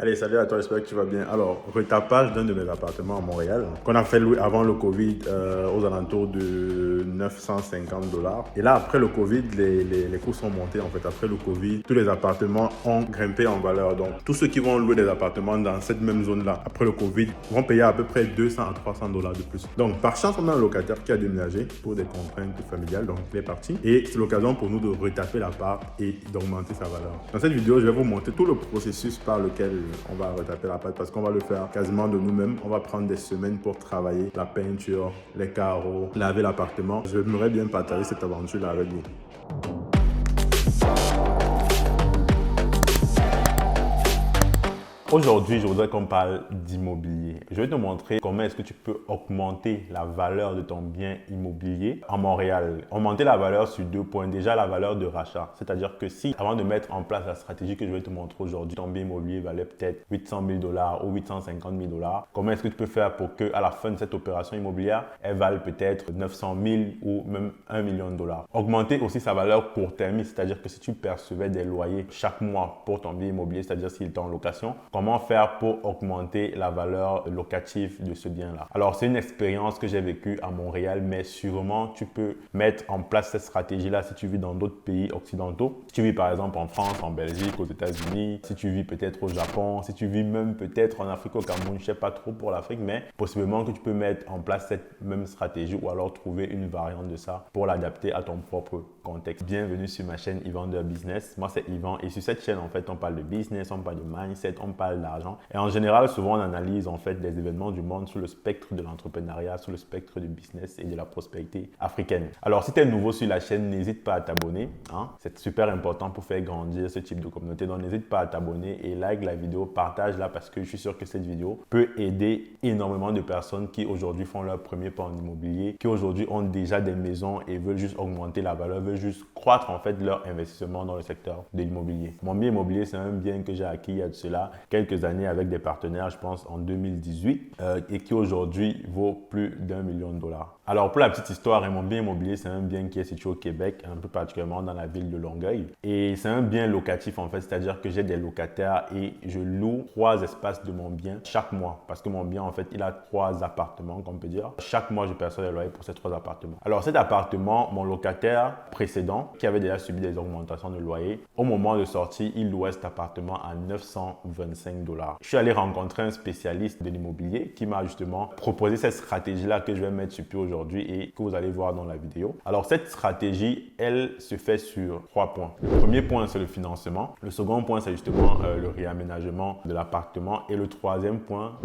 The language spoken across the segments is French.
Allez, salut à toi, j'espère que tu vas bien. Alors, retapage d'un de mes appartements à Montréal, qu'on a fait louer avant le Covid aux alentours de 950 dollars. Et là, après le Covid, les coûts sont montés en fait. Après le Covid, tous les appartements ont grimpé en valeur. Donc, tous ceux qui vont louer des appartements dans cette même zone-là, après le Covid, vont payer à peu près 200 à 300 dollars de plus. Donc, par chance, on a un locataire qui a déménagé pour des contraintes familiales, donc il est parti. Et c'est l'occasion pour nous de retaper l'appart et d'augmenter sa valeur. Dans cette vidéo, je vais vous montrer tout le processus par lequel on va retaper l'appart parce qu'on va le faire quasiment de nous-mêmes. On va prendre des semaines pour travailler la peinture, les carreaux, laver l'appartement. J'aimerais bien partager cette aventure-là avec vous. Aujourd'hui, je voudrais qu'on parle d'immobilier. Je vais te montrer comment est-ce que tu peux augmenter la valeur de ton bien immobilier à Montréal. Augmenter la valeur sur 2 points. Déjà, la valeur de rachat. C'est-à-dire que si, avant de mettre en place la stratégie que je vais te montrer aujourd'hui, ton bien immobilier valait peut-être 800 000 dollars ou 850 000 dollars, comment est-ce que tu peux faire pour qu'à la fin de cette opération immobilière, elle vale peut-être 900 000 ou même 1 million de dollars. Augmenter aussi sa valeur court-termiste, c'est-à-dire que si tu percevais des loyers chaque mois pour ton bien immobilier, c'est-à-dire s'il est en location, comment faire pour augmenter la valeur locative de ce bien-là. Alors, c'est une expérience que j'ai vécue à Montréal, mais sûrement, tu peux mettre en place cette stratégie-là si tu vis dans d'autres pays occidentaux. Si tu vis par exemple en France, en Belgique, aux États-Unis, si tu vis peut-être au Japon, si tu vis même peut-être en Afrique, au Cameroun, je ne sais pas trop pour l'Afrique, mais possiblement que tu peux mettre en place cette même stratégie ou alors trouver une variante de ça pour l'adapter à ton propre contexte. Bienvenue sur ma chaîne Yvan de Business. Moi, c'est Yvan et sur cette chaîne, en fait, on parle de business, on parle de mindset, on parle d'argent. Et en général, souvent, on analyse en fait des événements du monde sous le spectre de l'entrepreneuriat, sous le spectre du business et de la prospérité africaine. Alors, si tu es nouveau sur la chaîne, n'hésite pas à t'abonner. C'est super important pour faire grandir ce type de communauté. Donc, n'hésite pas à t'abonner et like la vidéo, partage-la parce que je suis sûr que cette vidéo peut aider énormément de personnes qui aujourd'hui font leur premier pas en immobilier, qui aujourd'hui ont déjà des maisons et veulent juste augmenter la valeur, veulent juste croître en fait leur investissement dans le secteur de l'immobilier. Mon bien immobilier, c'est un bien que j'ai acquis il y a de cela quelques années avec des partenaires, je pense en 2018, et qui aujourd'hui vaut plus d'1 million de dollars. Alors pour la petite histoire, mon bien immobilier, c'est un bien qui est situé au Québec, un peu particulièrement dans la ville de Longueuil. Et c'est un bien locatif en fait, c'est-à-dire que j'ai des locataires et je loue 3 espaces de mon bien chaque mois. Parce que mon bien en fait, il a 3 appartements, qu'on peut dire. Chaque mois, je perçois les loyers pour ces 3 appartements. Alors cet appartement, mon locataire précédent, qui avait déjà subi des augmentations de loyer, au moment de sortie, il louait cet appartement à 925 dollars. Je suis allé rencontrer un spécialiste de l'immobilier qui m'a justement proposé cette stratégie-là que je vais mettre sur pied aujourd'hui et que vous allez voir dans la vidéo. Alors, cette stratégie, elle se fait sur 3 points. Le premier point, c'est le financement. Le second point, c'est justement le réaménagement de l'appartement. Et le troisième point,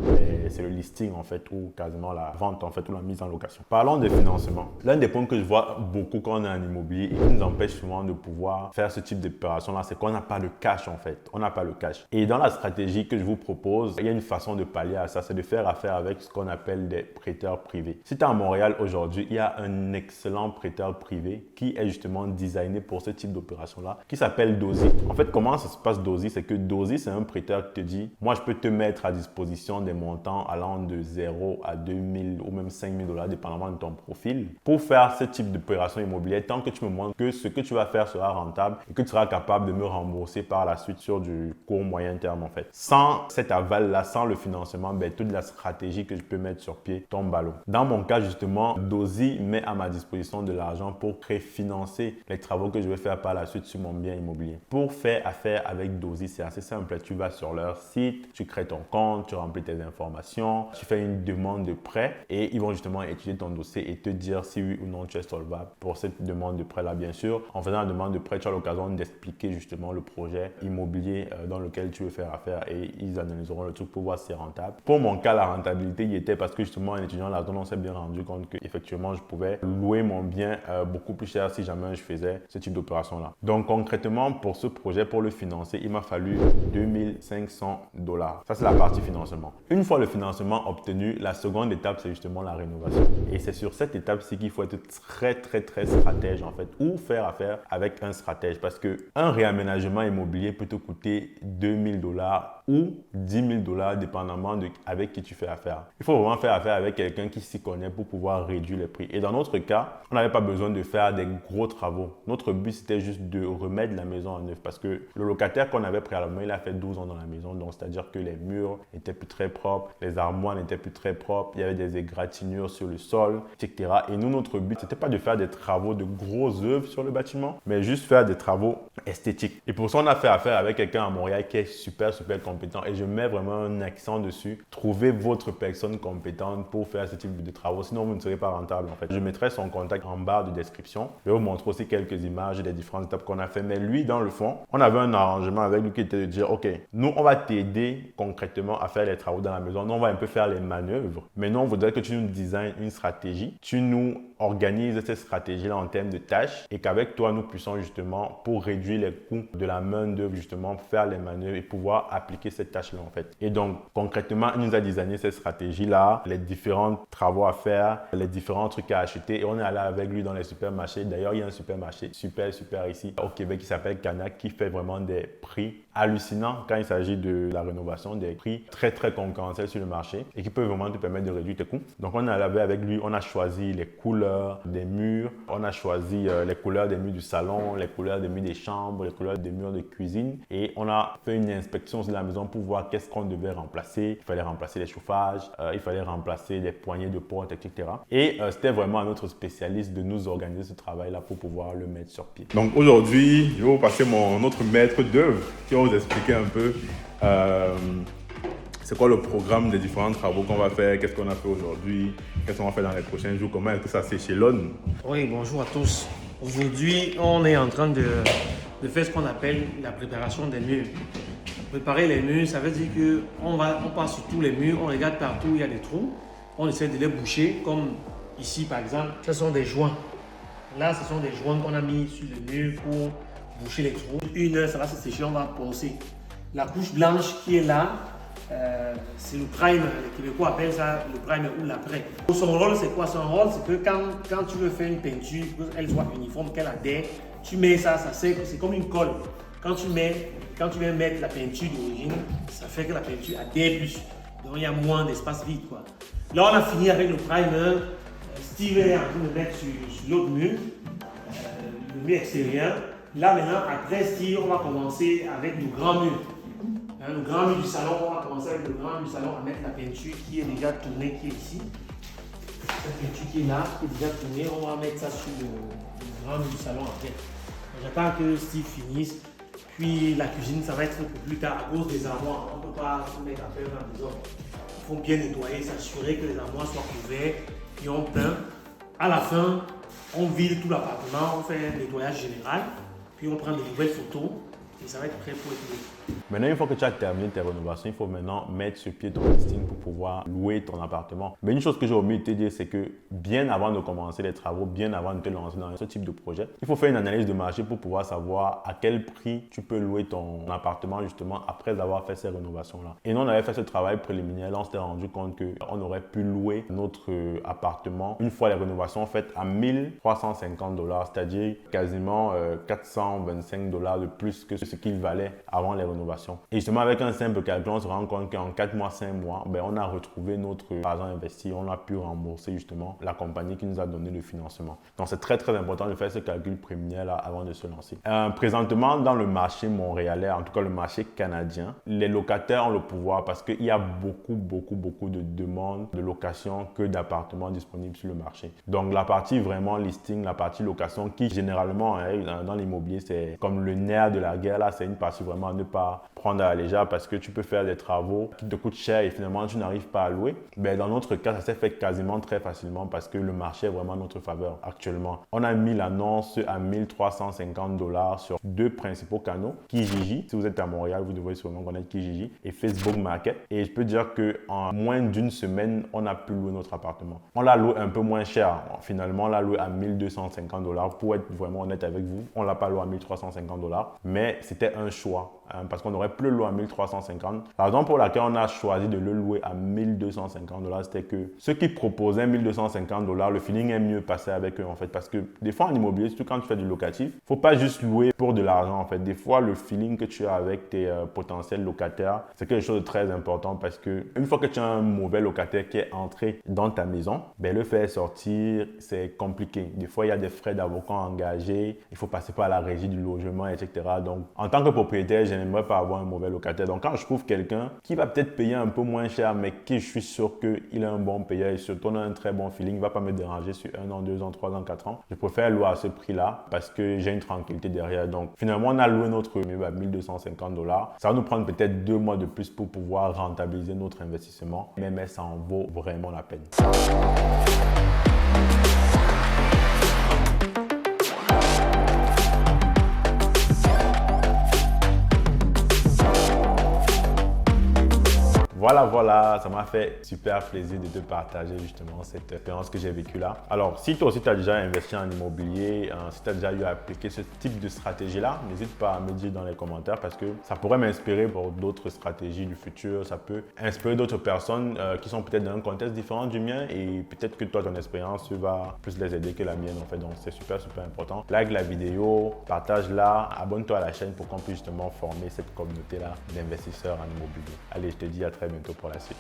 c'est le listing en fait, ou quasiment la vente en fait, ou la mise en location. Parlons des financements. L'un des points que je vois beaucoup quand on est en immobilier et qui nous empêche souvent de pouvoir faire ce type d'opération-là, c'est qu'on n'a pas de cash en fait. On n'a pas le cash. Et dans la stratégie que je vous propose, il y a une façon de pallier à ça, c'est de faire affaire avec ce qu'on appelle des prêteurs privés. Si tu es à Montréal aujourd'hui, il y a un excellent prêteur privé qui est justement designé pour ce type d'opération-là, qui s'appelle Dozy. En fait, comment ça se passe Dozy? C'est que Dozy, c'est un prêteur qui te dit, moi, je peux te mettre à disposition des montants allant de 0 à 2 000 ou même 5 000 dollars, dépendamment de ton profil, pour faire ce type d'opération immobilière, tant que tu me montres que ce que tu vas faire sera rentable et que tu seras capable de me rembourser par la suite sur du court moyen terme, en fait. Sans cet aval-là, sans le financement, toute la stratégie que je peux mettre sur pied tombe à l'eau. Dans mon cas, justement, Dozy met à ma disposition de l'argent pour préfinancer les travaux que je vais faire par la suite sur mon bien immobilier. Pour faire affaire avec Dozy, c'est assez simple. Tu vas sur leur site, tu crées ton compte, tu remplis tes informations, tu fais une demande de prêt et ils vont justement étudier ton dossier et te dire si oui ou non tu es solvable pour cette demande de prêt-là. Bien sûr, en faisant la demande de prêt, tu as l'occasion d'expliquer justement le projet immobilier dans lequel tu veux faire affaire et ils analyseront le truc pour voir si c'est rentable. Pour mon cas, la rentabilité y était parce que justement en étudiant la zone, on s'est bien rendu compte que effectivement je pouvais louer mon bien beaucoup plus cher si jamais je faisais ce type d'opération-là. Donc concrètement, pour ce projet, pour le financer, il m'a fallu 2500 dollars. Ça, c'est la partie financement. Une fois le financement obtenu, la seconde étape, c'est justement la rénovation. Et c'est sur cette étape-ci qu'il faut être très stratège en fait, ou faire affaire avec un stratège parce que un réaménagement immobilier peut te coûter 2000 dollars ou 10 000 dollars, dépendamment de avec qui tu fais affaire. Il faut vraiment faire affaire avec quelqu'un qui s'y connaît pour pouvoir réduire les prix. Et dans notre cas, on n'avait pas besoin de faire des gros travaux. Notre but, c'était juste de remettre la maison en neuf parce que le locataire qu'on avait préalablement, il a fait 12 ans dans la maison. Donc, c'est-à-dire que les murs n'étaient plus très propres, les armoires n'étaient plus très propres, il y avait des égratignures sur le sol, etc. Et nous, notre but, c'était pas de faire des travaux de grosses œuvres sur le bâtiment, mais juste faire des travaux esthétiques. Et pour ça, on a fait affaire avec quelqu'un à Montréal qui est super compétent. Et je mets vraiment un accent dessus. Trouvez votre personne compétente pour faire ce type de travaux. Sinon, vous ne serez pas rentable en fait. Je mettrai son contact en barre de description. Je vais vous montrer aussi quelques images des différentes étapes qu'on a fait. Mais lui, dans le fond, on avait un arrangement avec lui qui était de dire, OK, nous, on va t'aider concrètement à faire les travaux dans la maison. Nous, on va un peu faire les manœuvres. Mais nous, on voudrait que tu nous designes une stratégie. Tu nous organises cette stratégie-là en termes de tâches et qu'avec toi, nous puissions justement, pour réduire les coûts de la main-d'œuvre, justement, faire les manœuvres et pouvoir appliquer cette tâche-là en fait. Et donc, concrètement, il nous a designé cette stratégie-là, les différents travaux à faire, les différents trucs à acheter et on est allé avec lui dans les supermarchés. D'ailleurs, il y a un supermarché super ici au Québec qui s'appelle Canac qui fait vraiment des prix hallucinants quand il s'agit de la rénovation, des prix très concurrentiels sur le marché et qui peuvent vraiment te permettre de réduire tes coûts. Donc, on est allé avec lui, on a choisi les couleurs des murs, on a choisi les couleurs des murs du salon, les couleurs des murs des chambres, les couleurs des murs de cuisine et on a fait une inspection de la maison pour voir qu'est-ce qu'on devait remplacer. Il fallait remplacer les chauffages, il fallait remplacer les poignées de porte, etc. Et c'était vraiment à notre spécialiste de nous organiser ce travail-là pour pouvoir le mettre sur pied. Donc aujourd'hui, je vais vous passer notre maître d'œuvre qui va vous expliquer un peu c'est quoi le programme des différents travaux qu'on va faire, qu'est-ce qu'on a fait aujourd'hui, qu'est-ce qu'on va faire dans les prochains jours, comment est-ce que ça s'échelonne. Oui, bonjour à tous. Aujourd'hui, on est en train de faire ce qu'on appelle la préparation des murs. Préparer les murs, ça veut dire qu'on passe sur tous les murs, on regarde partout où il y a des trous, on essaie de les boucher, comme ici par exemple, ce sont des joints. Là, ce sont des joints qu'on a mis sur le mur pour boucher les trous. Une heure, ça va se sécher, on va poncer. La couche blanche qui est là, c'est le primer. Les Québécois appellent ça le primer ou l'après. Son rôle, c'est quoi? Son rôle, c'est que quand tu veux faire une peinture, qu'elle soit uniforme, qu'elle adhère, tu mets ça sert, c'est comme une colle. Quand tu viens mettre la peinture d'origine, ça fait que la peinture adhère plus. Donc il y a moins d'espace vide, quoi. Là, on a fini avec le primer. Steve est en train de mettre sur l'autre mur, le mur extérieur. Là, maintenant, après Steve, on va commencer avec le grand mur. Le grand mur du salon, on va commencer avec le grand mur du salon à mettre la peinture qui est déjà tournée, qui est ici. Cette peinture qui est là, qui est déjà tournée, on va mettre ça sur le grand mur du salon après. J'attends que Steve finisse. Puis la cuisine, ça va être un peu plus tard à cause des armoires. On ne peut pas se mettre à faire dans des ordres. Il faut bien nettoyer, s'assurer que les armoires soient couvertes, puis on peint. À la fin, on vide tout l'appartement, on fait un nettoyage général, puis on prend des nouvelles photos et ça va être prêt pour être loué. Maintenant, une fois que tu as terminé tes rénovations, il faut maintenant mettre sur pied ton listing pour pouvoir louer ton appartement. Mais une chose que j'ai oublié de te dire, c'est que bien avant de commencer les travaux, bien avant de te lancer dans ce type de projet, il faut faire une analyse de marché pour pouvoir savoir à quel prix tu peux louer ton appartement justement après avoir fait ces rénovations-là. Et nous, on avait fait ce travail préliminaire. Là, on s'était rendu compte qu'on aurait pu louer notre appartement une fois les rénovations faites à 1350 dollars, c'est-à-dire quasiment 425 dollars de plus que ce qu'il valait avant les rénovations. Et justement, avec un simple calcul, on se rend compte qu'en 4 mois, 5 mois, on a retrouvé notre argent investi. On a pu rembourser justement la compagnie qui nous a donné le financement. Donc, c'est très important de faire ce calcul préliminaire là avant de se lancer. Présentement, dans le marché montréalais, en tout cas le marché canadien, les locataires ont le pouvoir parce qu'il y a beaucoup de demandes de location que d'appartements disponibles sur le marché. Donc, la partie vraiment listing, la partie location qui généralement dans l'immobilier, c'est comme le nerf de la guerre. Là, c'est une partie vraiment à ne pas prendre à la légère parce que tu peux faire des travaux qui te coûtent cher et finalement tu n'arrives pas à louer. Dans notre cas, ça s'est fait quasiment très facilement parce que le marché est vraiment en notre faveur actuellement. On a mis l'annonce à 1350 dollars sur deux principaux canaux, Kijiji. Si vous êtes à Montréal, vous devez sûrement connaître Kijiji et Facebook Market. Et je peux dire qu'en moins d'une semaine, on a pu louer notre appartement. On l'a loué un peu moins cher. Finalement, on l'a loué à 1250 dollars. Pour être vraiment honnête avec vous, on ne l'a pas loué à 1350 dollars, mais c'était un choix. parce qu'on aurait pu le louer à 1350. La raison pour laquelle on a choisi de le louer à 1250 $, c'était que ceux qui proposaient 1250 $, le feeling est mieux passé avec eux en fait. Parce que des fois en immobilier, surtout quand tu fais du locatif, faut pas juste louer pour de l'argent en fait. Des fois, le feeling que tu as avec tes potentiels locataires, c'est quelque chose de très important parce que une fois que tu as un mauvais locataire qui est entré dans ta maison, ben le faire sortir, c'est compliqué. Des fois, il y a des frais d'avocat engagés, il faut passer par la régie du logement, etc. Donc, en tant que propriétaire, je n'aimerais pas avoir un mauvais locataire. Donc, quand je trouve quelqu'un qui va peut-être payer un peu moins cher, mais qui je suis sûr qu'il est un bon payeur et surtout on a un très bon feeling, il ne va pas me déranger sur 1 an, 2 ans, 3 ans, 4 ans, je préfère louer à ce prix-là parce que j'ai une tranquillité derrière. Donc, finalement, on a loué notre immeuble à 1250 $. Ça va nous prendre peut-être 2 mois de plus pour pouvoir rentabiliser notre investissement, mais ça en vaut vraiment la peine. Voilà, ça m'a fait super plaisir de te partager justement cette expérience que j'ai vécue là. Alors, si toi aussi tu as déjà investi en immobilier, si tu as déjà eu à appliquer ce type de stratégie-là, n'hésite pas à me dire dans les commentaires parce que ça pourrait m'inspirer pour d'autres stratégies du futur. Ça peut inspirer d'autres personnes qui sont peut-être dans un contexte différent du mien et peut-être que toi, ton expérience va plus les aider que la mienne en fait. Donc, c'est super important. Like la vidéo, partage-la, abonne-toi à la chaîne pour qu'on puisse justement former cette communauté-là d'investisseurs en immobilier. Allez, je te dis à très bientôt pour la suite.